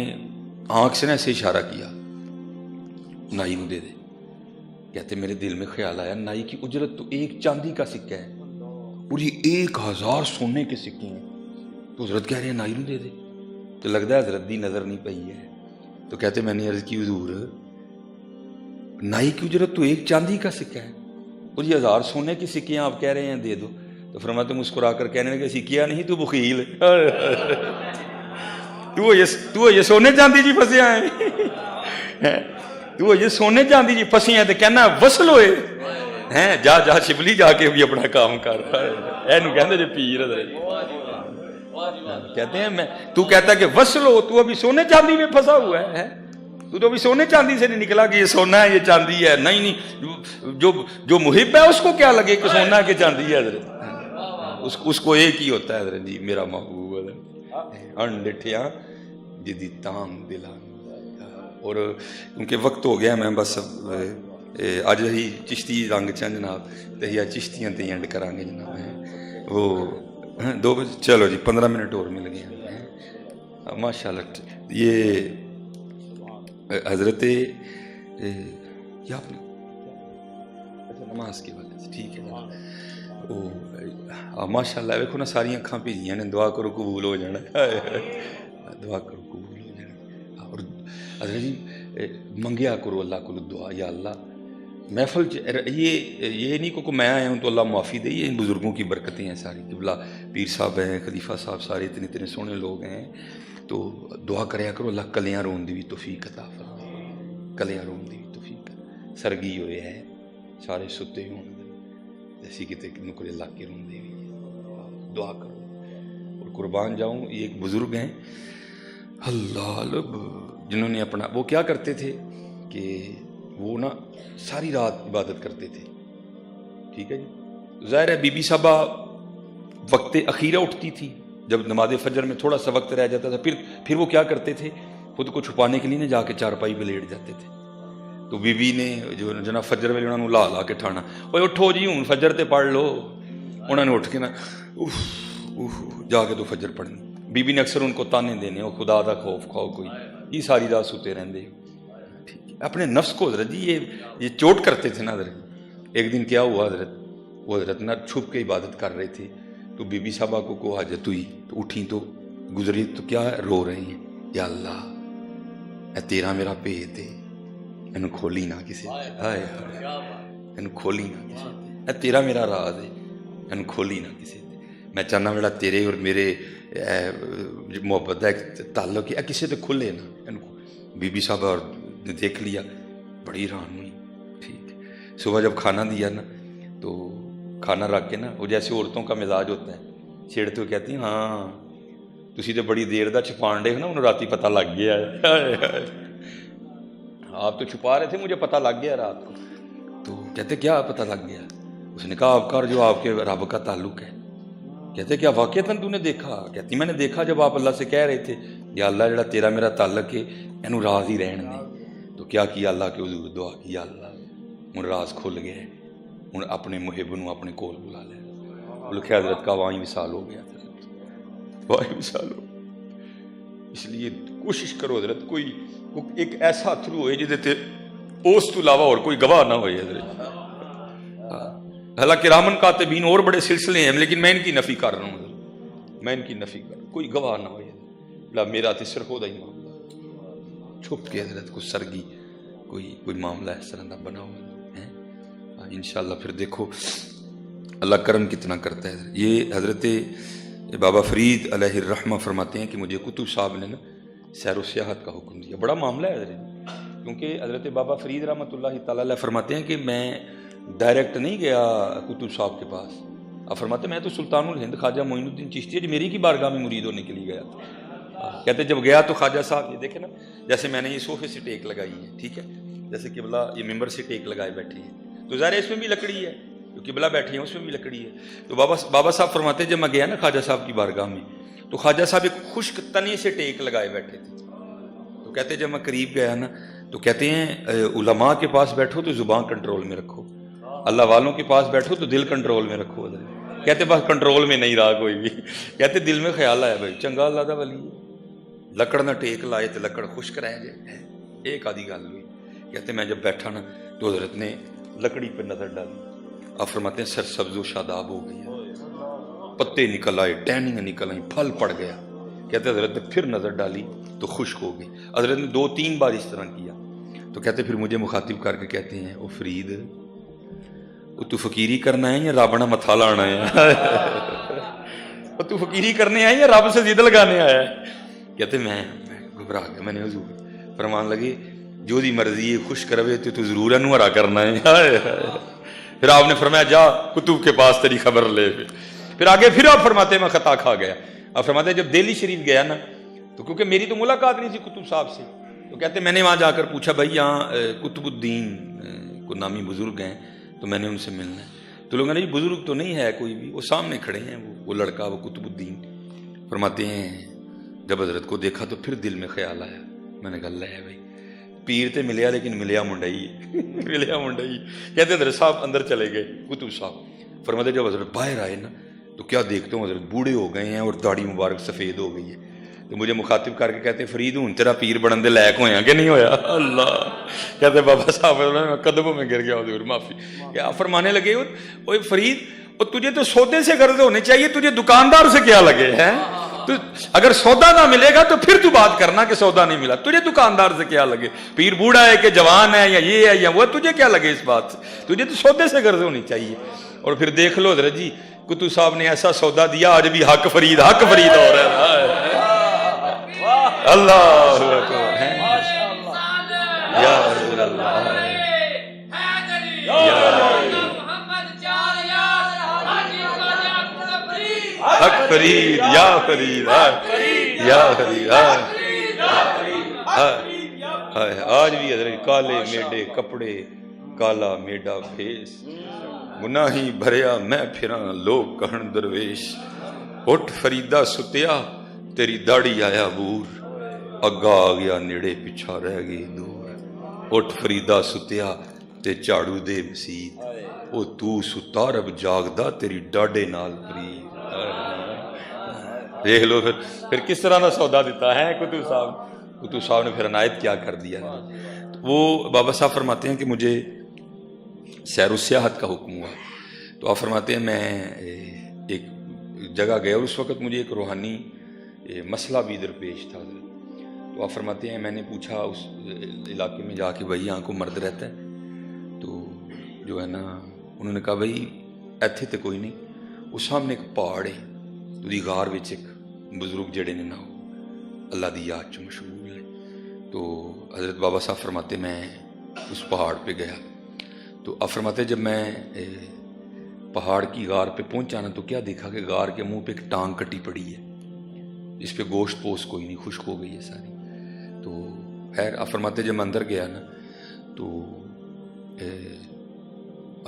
آنکھ سے نا ایسے اشارہ کیا نائی کو دے دے. کہتے میرے دل میں خیال آیا نائی کی اجرت تو 1 چاندی کا سکہ ہے اور یہ 1000 سونے کے سکے ہیں. تو حضرت کہہ رہے ہیں نائی کو دے دے. تو لگتا ہے حضرت دی نظر نہیں پئی ہے. تو کہتے میں نے عرض کی حضور نائی کی اجرت تو 1 چاندی کا سکہ ہے اور یہ 1000 سونے کی سکے آپ کہہ رہے ہیں دے دو. تو فرماتے مسکرا کر کہنے لگے سکیا نہیں تو بخیل ہے. تو یہ سونے چاندی جی پھنسے ہیں، تو یہ سونے چاندی جی پھنسی ہیں تو کہنا وصل ہوئے. ہیں جا جا شبلی جا کے بھی اپنا کام کر اینو کہندے جے پیر کہتے ہیں میں تو کہتا کہ وصل ہو تو ابھی سونے چاندی میں پھنسا ہوا ہے تو ابھی سونے چاندی سے نہیں نکلا کہ یہ سونا ہے یہ چاندی ہے نہیں جو محب ہے اس کو کیا لگے کہ سونا ہے کہ چاندی ہے حضرت اس کو ایک ہی ہوتا ہے حضرت جی میرا محبوب ان ڈٹھیاں جدی تام دلان اور کیونکہ وقت ہو گیا میں بس اج ہی چشتی رنگ چن جناب تہیا چشتیاں تے اینڈ کران گے جناب وہ دو چلو جی 15 منٹ اور مل گئے ہیں ماشاءاللہ یہ حضرت یا نماز کے والے سے ٹھیک ہے وہ ماشاءاللہ دیکھو نا ساری اکھاں بھیجیاں نے دعا کرو قبول ہو جانا دعا کرو قبول ہو جانا اور حضرت جی منگیا کرو اللہ کو دعا یا اللہ محفل یہ نہیں کہ میں آیا ہوں تو اللہ معافی دے یہ ان بزرگوں کی برکتیں ہیں ساری قبلہ پیر صاحب ہیں خلیفہ صاحب سارے اتنے سونے لوگ ہیں تو دعا کریا کرو اللہ کلیاں رون دی بھی توفیق عطا فرمائے کلیاں رون دی بھی توفیق سرگی ہوئے ہیں سارے ستے ہوں جیسی کہ نکلے اللہ کی رون دی ہوئی دعا کرو اور قربان جاؤں یہ ایک بزرگ ہیں اللہ جنہوں نے اپنا وہ کیا کرتے تھے کہ وہ نا ساری رات عبادت کرتے تھے ٹھیک ہے جی ظاہر ہے بی بی صاحبہ وقت اخیرہ اٹھتی تھی جب نماز فجر میں تھوڑا سا وقت رہ جاتا تھا پھر وہ کیا کرتے تھے خود کو چھپانے کے لیے نا جا کے چارپائی پہ لیٹ جاتے تھے تو بی بی نے جو جناب فجر ویلے انہوں نے لا کے ٹھانا اوے اٹھو جی ہوں فجر تے پڑھ لو انہوں نے اٹھ کے نا جا کے تو فجر پڑھنی بی بی نے اکثر ان کو تانے دینے وہ خدا دا خوف کھاؤ کوئی یہ ساری رات سوتے رہندے اپنے نفس کو حضرت جی یہ چوٹ کرتے تھے نا حضرت ایک دن کیا ہوا حضرت وہ حضرت نا چھپ کے عبادت کر رہے تھے تو بی بی صاحبہ کو حاجت ہوئی تو اٹھی تو گزری تو کیا رو رہی ہیں یا اللہ اے تیرا میرا پیت ہے اینو کھولی نہ کسی اینو کھولی نہ کسی اے تیرا میرا راز ہے اینو کھولی نہ کسی میں چاہنا میرا تیرے اور میرے محبت ہے تعلق ہے کسی تے کھلے نا بی بی صاحبہ اور دیکھ لیا بڑی حیران ہوئی ٹھیک ہے صبح جب کھانا دیا نا تو کھانا رکھ کے نا وہ جیسے عورتوں کا مزاج ہوتا ہے چھیڑتے ہوئے کہتی ہیں ہاں تسی تو بڑی دیر دا چھپان ڈے نا انہوں راتی پتہ لگ گیا ہے آپ تو چھپا رہے تھے مجھے پتہ لگ گیا رات کو تو کہتے کیا پتہ لگ گیا اس نے کہا آپ کا جو آپ کے رب کا تعلق ہے کہتے کیا واقعتاً تو نے دیکھا کہتی میں نے دیکھا جب آپ اللہ سے کہہ رہے تھے یا اللہ جڑا تیرا میرا تعلق ہے اینو راز ہی رہن دے تو کیا کیا اللہ کے حضور دعا کی اللہ ہن راز کھل گیا ہن اپنے محب نو اپنے کول بلا لے لکھے حضرت کا وہیں وصال ہو گیا وہیں وصال ہو اس لیے کوشش کرو حضرت کوئی ایک ایسا تھرو ہوئے جدے تے اس تو علاوہ اور کوئی گواہ نہ ہوئے حضرت حالانکہ رامن کاتبین اور بڑے سلسلے ہیں لیکن میں ان کی نفی کر رہا ہوں حضرت میں ان کی نفی کر رہا ہوں کوئی گواہ نہ ہوئے لا میرا تے صرف ہودا ہی معاملہ چھپ کے حضرت کو سرگی کوئی معاملہ اس طرح دا بنا ہوا ہے انشاءاللہ پھر دیکھو اللہ کرم کتنا کرتا ہے یہ حضرت بابا فرید علیہ الرحمہ فرماتے ہیں کہ مجھے کتب صاحب نے نا سیر و سیاحت کا حکم دیا بڑا معاملہ ہے حضرت کیونکہ حضرت بابا فرید رحمۃ اللہ تعالیٰ علیہ فرماتے ہیں کہ میں ڈائریکٹ نہیں گیا کتب صاحب کے پاس اب فرماتے میں تو سلطان الہند خواجہ معین الدین چشتی ہے میری کی بارگاہ میں مرید ہونے کے لیے گیا تھا کہتے جب گیا تو خواجہ صاحب یہ دیکھیں نا جیسے میں نے یہ صوفے سے ٹیک لگائی ہے ٹھیک ہے جیسے قبلہ یہ ممبر سے ٹیک لگائے بیٹھے ہیں تو ظاہر ہے اس میں بھی لکڑی ہے جو قبلہ بیٹھے ہیں اس میں بھی لکڑی ہے تو بابا صاحب فرماتے جب میں گیا نا خواجہ صاحب کی بارگاہ میں تو خواجہ صاحب ایک خشک تنے سے ٹیک لگائے بیٹھے تھے تو کہتے جب میں قریب گیا نا تو کہتے ہیں علماء کے پاس بیٹھو تو زبان کنٹرول میں رکھو اللہ والوں کے پاس بیٹھو تو دل کنٹرول میں رکھو کہتے بس کنٹرول میں نہیں رہا کوئی بھی کہتے دل میں خیال آیا بھائی چنگا اللہ دا ولی لکڑ نہ ٹیک لائے تو لکڑ خشک رہ جائے ایک آدھی گل ہوئی کہتے میں جب بیٹھا نا تو حضرت نے لکڑی پہ نظر ڈالی آپ فرماتے ہیں سر سبز و شاداب ہو گیا پتے نکل آئے ٹہنیاں نکل آئیں پھل پڑ گیا کہتے حضرت نے پھر نظر ڈالی تو خشک ہو گئی حضرت نے 2-3 بار اس طرح کیا تو کہتے پھر مجھے مخاطب کر کے کہتے ہیں او فرید تو فقیری کرنا ہے یا رب نہ متھا لانا ہے تو فقیری کرنے آئے یا رب سے ضد لگانے آیا ہے کہتے میں گھبرا گیا میں نے حضور فرمان لگے جو دی مرضی ہے خوش کروے تو ضرور انو ہرا کرنا ہے پھر آپ نے فرمایا جا کتب کے پاس تیری خبر لے. پھر آگے پھر آپ فرماتے ہیں میں خطا کھا گیا. آپ فرماتے ہیں جب دہلی شریف گیا نا تو کیونکہ میری تو ملاقات نہیں تھی کتب صاحب سے, تو کہتے میں نے وہاں جا کر پوچھا بھائی یہاں قطب الدین کو نامی بزرگ ہیں تو میں نے ان سے ملنا ہے. تو لوگوں نے بزرگ تو نہیں ہے کوئی بھی, وہ سامنے کھڑے ہیں وہ لڑکا وہ قطب الدین. فرماتے ہیں جب حضرت کو دیکھا تو پھر دل میں خیال آیا, میں نے کہا اللہ ہے بھائی پیر تے ملیا لیکن ملیا منڈائی ملیا منڈائی. کہتے حضرت صاحب اندر چلے گئے قطب صاحب. فرماتے جب حضرت باہر آئے نا تو کیا دیکھتے ہوں حضرت بوڑھے ہو گئے ہیں اور داڑھی مبارک سفید ہو گئی ہے. تو مجھے مخاطب کر کے کہتے فرید ہوں تیرا پیر بڑھن دے لائق ہویا کہ نہیں ہویا. اللہ کہتے بابا صاحب قدموں میں گر گیا حضور معافی. کیا فرمانے لگے اوے فرید اور تجھے تو سودے سے غرض ہونے چاہیے, تجھے دکاندار سے کیا لگے ہیں. تو اگر سودا نہ ملے گا تو پھر تو بات کرنا کہ سودا نہیں ملا, تجھے دکاندار سے کیا لگے. پیر بوڑھا ہے کہ جوان ہے یا یہ ہے یا وہ, تجھے کیا لگے اس بات سے, تجھے تو سودے سے غرض ہونی چاہیے. اور پھر دیکھ لو حضرت جی قطب صاحب نے ایسا سودا دیا آج بھی حق فرید ہو رہا ہے. اللہ یا رسول اللہ حق فرید یا فرید یا فرید. آج بھی حضرت کالے میڈے کپڑے کالا میڈا فیس گناہی بھریا میں پھراں لوگ کہن درویش. اٹھ فریدہ ستیا تیری داڑھی آیا بور اگا آ گیا نیڑے پچھا رہ گئی دور. اٹھ فریدہ ستیا تے جھاڑو دے مسیت او تو ستا رب جاگدا تیری ڈاڈے نال فرید. دیکھ لو پھر کس طرح کا سودا دیتا ہے قطب صاحب. قطب صاحب نے پھر عنایت کیا کر دیا. وہ بابا صاحب فرماتے ہیں کہ مجھے سیر و سیاحت کا حکم ہوا تو آپ فرماتے ہیں میں ایک جگہ گیا اور اس وقت مجھے ایک روحانی مسئلہ بھی درپیش تھا. تو آپ فرماتے ہیں میں نے پوچھا اس علاقے میں جا کے بھائی یہاں کو مرد رہتا ہے, تو جو ہے نا انہوں نے کہا بھائی ایتھے تو کوئی نہیں, اس سامنے ایک پہاڑ ہے تو دی غار وچ ایک بزرگ جڑے نے نا اللہ دی یاد چ مشغول ہے. تو حضرت بابا صاحب فرماتے میں اس پہاڑ پہ گیا تو آپ فرماتے جب میں پہاڑ کی غار پہ پہنچا نا تو کیا دیکھا کہ غار کے منہ پہ ایک ٹانگ کٹی پڑی ہے جس پہ گوشت پوست کوئی نہیں, خشک ہو گئی ہے ساری. تو خیر آپ فرماتے جب میں اندر گیا نا تو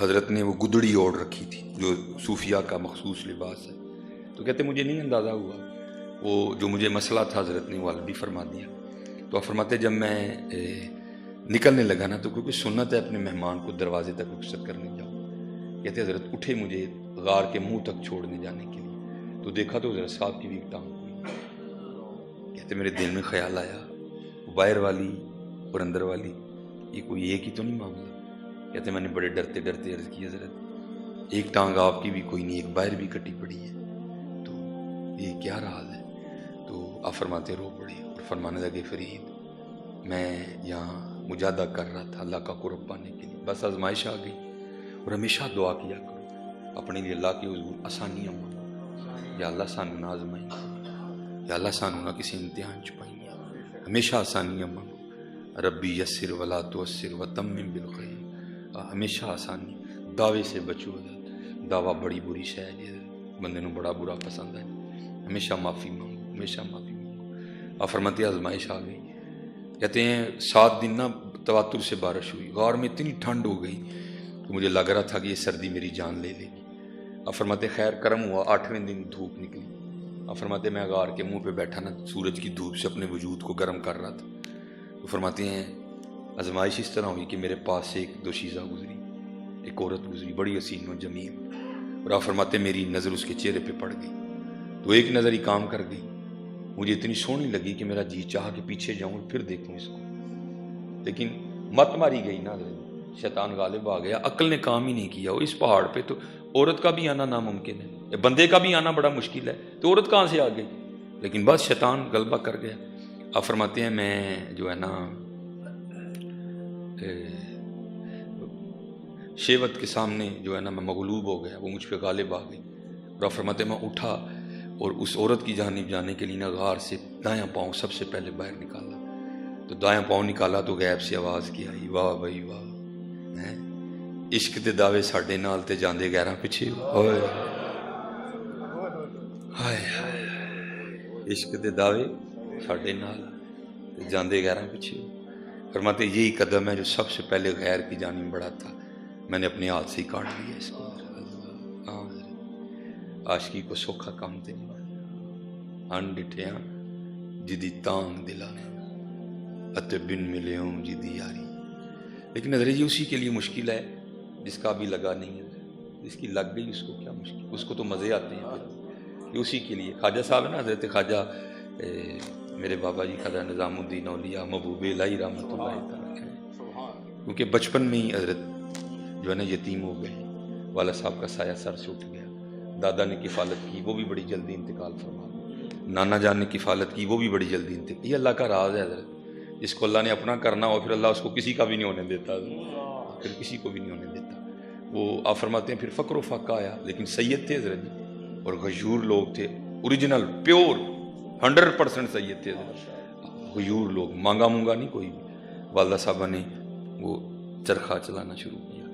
حضرت نے وہ گدڑی اوڑھ رکھی تھی جو صوفیہ کا مخصوص لباس ہے. تو کہتے مجھے نہیں اندازہ ہوا, وہ جو مجھے مسئلہ تھا حضرت نے وہ حل بھی فرما دیا. تو آپ فرماتے جب میں نکلنے لگا نا تو کیونکہ سنت ہے اپنے مہمان کو دروازے تک رخصت کرنے جاؤ. کہتے حضرت اٹھے مجھے غار کے منہ تک چھوڑنے جانے کے لیے, تو دیکھا تو حضرت صاحب کی بھی ٹانگ ہوئی. کہتے میرے دل میں خیال آیا باہر والی اور اندر والی یہ کوئی ایک ہی تو نہیں معاملہ. کہتے میں نے بڑے ڈرتے ڈرتے عرض کی حضرت ایک ٹانگ آپ کی بھی کوئی نہیں, ایک باہر بھی کٹی پڑی ہے, تو یہ کیا راز ہے. تو آپ فرماتے رو پڑے اور فرمانے لگے فرید میں یہاں مجاہدہ کر رہا تھا اللہ کا قرب پانے کے لیے, بس آزمائش آ گئی. اور ہمیشہ دعا کیا کرو اپنے لیے اللہ کے حضور آسانیاں مانگو, یا اللہ سانو نہ آزمائیں, یا اللہ سانو نہ کسی امتحان چ پائیں, ہمیشہ آسانیاں مانگو. ربی یسر ولا تعسر وتمم بالخیر, ہمیشہ آسانی. دعوے سے بچو, دعویٰ بڑی بری شے ہے, بندے نو بڑا برا پسند ہے. ہمیشہ معافی مانگو, ہمیشہ معافی مانگو. آپ فرماتے آزمائش آ گئی. کہتے ہیں 7 دن نا تواتر سے بارش ہوئی, غار میں اتنی ٹھنڈ ہو گئی کہ مجھے لگ رہا تھا کہ یہ سردی میری جان لے لے گی. آپ فرماتے خیر کرم ہوا, 8ویں دن دھوپ نکلی. آپ فرماتے میں غار کے منہ پہ بیٹھا نا سورج کی دھوپ سے اپنے وجود کو گرم کر رہا تھا. تو فرماتے ہیں آزمائش اس طرح ہوئی کہ میرے پاس سے ایک دوشیزہ گزری, ایک عورت گزری بڑی حسین و جمیل, اور آپ فرماتے میری نظر اس کے چہرے پہ پڑ گئی تو ایک نظر ہی کام کر گئی. مجھے اتنی سونی لگی کہ میرا جی چاہا کہ پیچھے جاؤں اور پھر دیکھوں اس کو, لیکن مت ماری گئی نا, شیطان غالب آ گیا, عقل نے کام ہی نہیں کیا. اس پہاڑ پہ تو عورت کا بھی آنا ناممکن ہے, بندے کا بھی آنا بڑا مشکل ہے, تو عورت کہاں سے آ گئی, لیکن بس شیطان غلبہ کر گیا. آپ فرماتے ہیں میں جو ہے نا شیوت کے سامنے جو ہے نا میں مغلوب ہو گیا, وہ مجھ پہ غالب آ گئی. اور آپ فرماتے ہیں میں اٹھا اور اس عورت کی جانب جانے کے لیے نا غار سے دایاں پاؤں سب سے پہلے باہر نکالا. تو دایاں پاؤں نکالا تو غیب سے آواز کی آئی, واہ بھائی واہ, عشق دے دعوے ساڈے نال تے جاندے غیراں پیچھے ہوئے ہائے ہائے عشق دے دعوے ساڈے نال تے جاندے غیراں پیچھے فرماتے یہی قدم ہے جو سب سے پہلے غیر کی جانب بڑھا تھا، میں نے اپنے ہاتھ سے ہی کاٹ لیا اس کو۔ عاشقی کو سوکھا کام تے نہیں ان ڈٹھیاں جدی تانگ دلانے اتے بن ملے ہوں جدی یاری۔ لیکن حضرت جی اسی کے لیے مشکل ہے جس کا بھی لگا نہیں ہے، جس کی لگ گئی اس کو کیا مشکل، اس کو تو مزے آتے ہیں پھر۔ یہ اسی کے لیے خواجہ صاحب ہے نا، حضرت خواجہ میرے بابا جی خواجہ نظام الدین اولیاء محبوب الہی رحمۃ اللہ تعالیٰ، کیونکہ بچپن میں ہی حضرت جو ہے نا یتیم ہو گئے، والد صاحب کا سایہ سر سے اٹھ گیا، دادا نے کفالت کی وہ بھی بڑی جلدی انتقال فرما، نانا جان نے کفالت کی وہ بھی بڑی جلدی انتقال۔ یہ اللہ کا راز ہے حضرت، جس کو اللہ نے اپنا کرنا ہو پھر اللہ اس کو کسی کا بھی نہیں ہونے دیتا، پھر کسی کو بھی نہیں ہونے دیتا۔ وہ آپ فرماتے ہیں پھر فقر و فاقہ آیا، لیکن سید تھے حضرت جی اور غیور لوگ تھے، اوریجنل پیور 100% سید تھے حضرت، غیور لوگ، مانگا مونگا نہیں کوئی بھی۔ والدہ صاحبہ نے وہ چرخہ چلانا شروع کیا،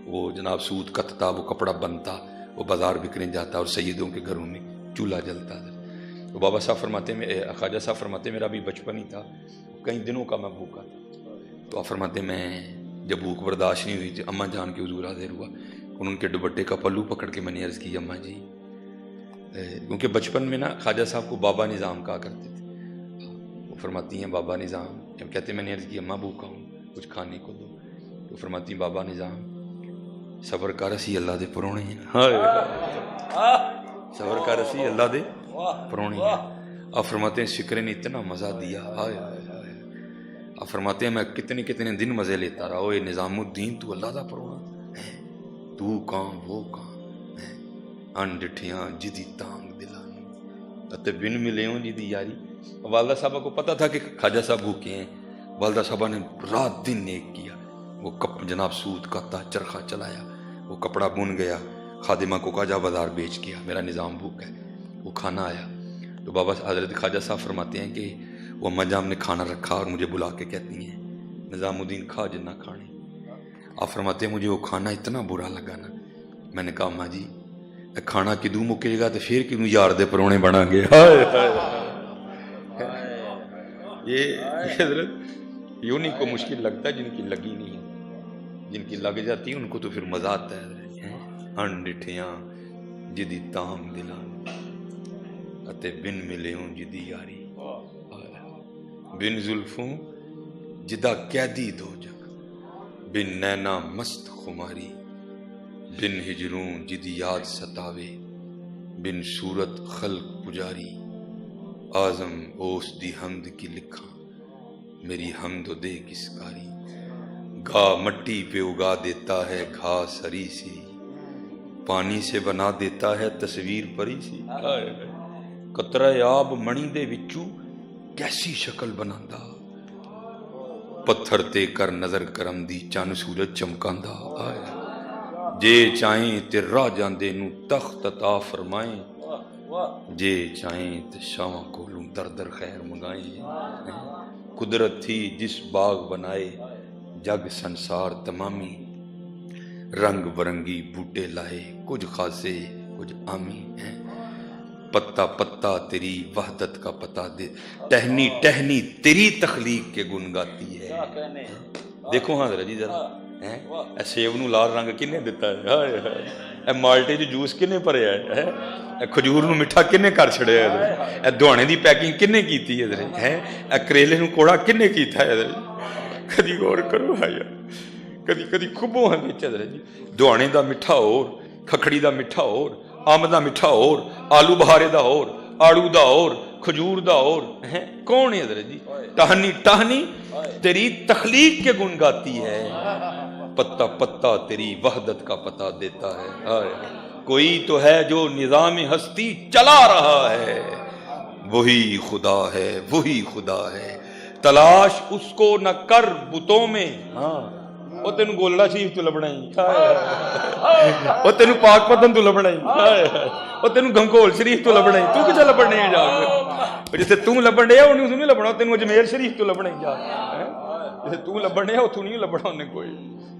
وہ جناب سوت کتتا، وہ کپڑا بنتا، وہ بازار بکنے جاتا اور سیدوں کے گھروں میں چولہا جلتا تھا۔ تو بابا صاحب فرماتے ہیں، خواجہ صاحب فرماتے ہیں میرا بھی بچپن ہی تھا، کئی دنوں کا میں بھوکا تھا، تو آپ فرماتے ہیں میں جب بھوک برداشت نہیں ہوئی تھی اماں جان کے حضور حاضر ہوا، ان کے دوپٹے کا پلو پکڑ کے میں نے عرض کی اماں جی، کیونکہ بچپن میں نا خواجہ صاحب کو بابا نظام کہا کرتے تھے، وہ فرماتی ہیں بابا نظام، جب کہتے ہیں میں نے عرض کی اماں بھوکا ہوں کچھ کھانے کو دو، تو فرماتی ہیں بابا نظام صبر کر اسی اللہ دے پرونے ہیں، صبر کر اسی اللہ دے پرونے ہیں۔ آپ فرماتے ہیں فکر نے اتنا مزہ دیا، ہائے ہائے، آپ فرماتے ہیں میں کتنے کتنے دن مزے لیتا رہا، اے نظام الدین تو اللہ دا پرونا ہے، تو کہاں وہ کہاں، ان ڈٹھیاں جدی تانگ دلانی اتے بن ملے ہوں جدی یاری۔ والدہ صاحبہ کو پتہ تھا کہ خواجہ صاحب بھوکے ہیں، والدہ صاحبہ نے رات دن نیک کیا، وہ جناب سوت کتا چرخہ چلایا، وہ کپڑا بن گیا، خادمہ کو کہا جا بازار بیچ کیا، میرا نظام بھوک ہے، وہ کھانا آیا تو بابا حضرت خواجہ صاحب فرماتے ہیں کہ وہ اماں جان نے کھانا رکھا اور مجھے بلا کے کہتی ہیں نظام الدین کھا جنا کھانے۔ آپ فرماتے ہیں مجھے وہ کھانا اتنا برا لگا نا، میں نے کہا اماں جی کھانا کدوں مکے گا تو پھر کدوں یار دے پرونے بنا گے۔ یہ حضرت یہ انہیں کو مشکل لگتا ہے جن کی لگی نہیں ہے، جن کی لگ جاتی ہے ان کو تو پھر مزہ آتا ہے۔ ان ڈٹھیاں جدی تام دلان اتے بن ملے ہوں جدی یاری، بن زلفوں جدا قیدی دو جگ، بن نینا مست خماری، بن ہجروں جدی یاد ستاوے، بن صورت خلق پجاری، آزم اوس دی حمد کی لکھاں میری حمد و دے کس کاری، گھا مٹی پہ اگا دیتا ہے گھاس ہری سی، پانی سے بنا دیتا ہے تصویر پری سی، قطرہ آب منی دے وچوں کیسی شکل بناندا، پتھر تے کر نظر کرم دی چن سورج چمکاندا، جے چاہیں تے راہ جاندے نو تخت عطا فرمائیں، جے چاہیں تے شاواں کولوں در در خیر منگائیں، قدرت تھی جس باغ بنائے جگ سنسار تمامی، رنگ برنگی بوٹے لائے کچھ خاصے کچھ عامی ہیں، پتا پتا تیری وحدت کا پتا دے، ٹہنی ٹہنی تیری تخلیق کے گن گاتی ہے۔ دیکھو ہاں ذرا جی ذرا اے سیب نو لال رنگ کنے دیتا ہے، اے مالٹے جو جوس کنے پریا ہے، اے کھجور نو مٹھا کنے کر چھڑیا ہے، اے دوانے دی پیکنگ کنے کیتی ہے، اے کریلے نو کوڑا کنے کیتا ہے، کدی غور کرو آیا، کدی کدی کھبو ہاں وچ جی دوانے دا مٹھا اور کھکھڑی دا مٹھا اور آم دا مٹھا اور آلو بہارے دا اور آڑو دا اور کھجور دا اور کون ہے حضرت جی، ٹہنی ٹہنی تیری تخلیق کے گن گاتی ہے، پتا پتا تیری وحدت کا پتہ دیتا ہے، کوئی تو ہے جو نظام ہستی چلا رہا ہے، وہی خدا ہے وہی خدا ہے، تلاش اس کو نہ کر بتوں میں، وہ تینوں گولڑا شریف تو لبنا ہی، وہ تینوں پاک پتن تو لبنا ہی، وہ تینوں گنگول شریف تو لبنا ہی، تو کچھ لبنے جا کے ਜਿੱਥੇ ਤੂੰ ਲੱਭਣ ਡਿਆ ਉਹਨੂੰ ਨਹੀਂ ਲੱਭਣਾ, ਤੈਨੂੰ ਅਜਮੇਰ ਸ਼ਰੀਫ ਤੋਂ ਲੱਭਣਾ ਹੀ ਜਾ, ਜਿੱਥੇ ਤੂੰ ਲੱਭਣ ਡਿਆ ਉੱਥੋਂ ਨਹੀਂ ਲੱਭਣਾ ਉਹਨੇ ਕੋਈ।